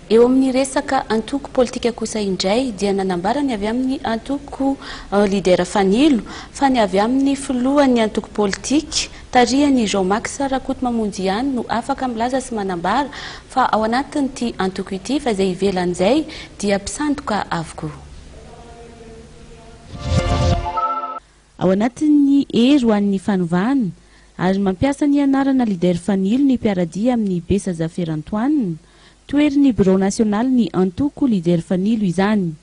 Eo amin'ny resaka antoko politika kosa indray dia nanambarany avy amin'ny antoko lidera fanilo fa ny avy amin'ny filohan'ny antoko politika tarihany Jean-Max Rakotomamonjy ihany no afaka milaza sy manambara fa ao anatin'ity antoko ity fa izay ivelan'izay dia mpisandoka avokoa. Ao anatin'ny hery ho an'ny fanovana ary mampiasa ny anarana lidera fanilo ny mpiaradia amin'ny Besa Zaferantoine toerin'ny Bureau National ny antoko lidera fanilo izany.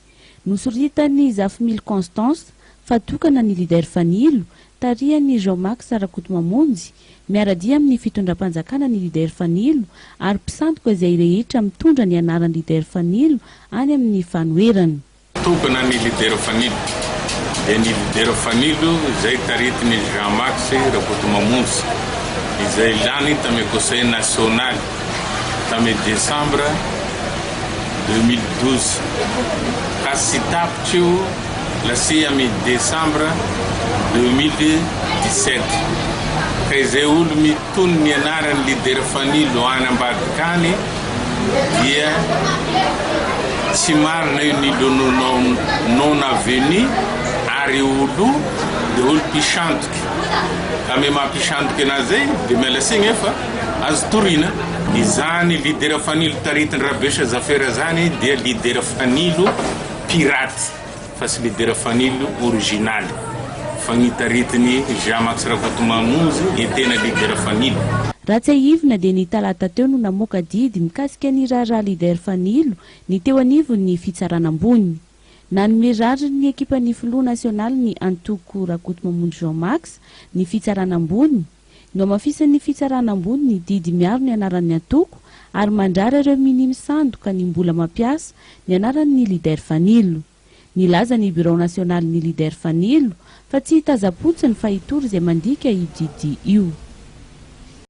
Nosoritany Zafimily Constance fa tokana ny lidera fanilo tarihany Jean-Max Rakotomamonjy miaradia amin'ny fitondram-panjakana ny lidera fanilo ary mpisandoka izay rehetra mitondra ny anarany lidera fanilo any amin'ny fanoerana. Tokana ny lidera fanilo dia ny lidera fanilo izay taritiny Jean-Max Rakotomamonjy izay lany tamin'ny Conseil national tamin'ny décembre 2012 ka sy tapitry io lasi amin'ny décembre 2017 ka izay olo mitony ny anarany lidera fanilo any ambadikany dia tsy marina io nilo non avenu ary olo dia olo mpisandoky ka me mampisandoky an'izay dia mialasegna efa azo torina. Izany lidera fanilo taritiny Rabesa Zafera zany dia lidera fanilo pirate fa sy lidera fanilo originaly fa ny taritiny Jean-Max Rakotomamonjy ny tena lidera fanilo. Ratsaivina dia ny talata teo no namoaka didy mikasika ny raharaha lidera fanilo ny teo anivon'ny fitsarana ambony. Nanome rariny ny ekipan'ny filoha nasionaly ny antoko Rakotomamonjy Jean-Max ny fitsarana ambony. No mafisan'ny fitsarana ambony ny didy miaro ny anaran'ny antoko ary mandrara ireo minimy sandoka ny mbola mampiasa ny anaran'ny lidera fanilo. Nilaza ny Bureau National ny lidera fanilo fa tsy hitazapotsiny fa hitory izay mandika io didy io.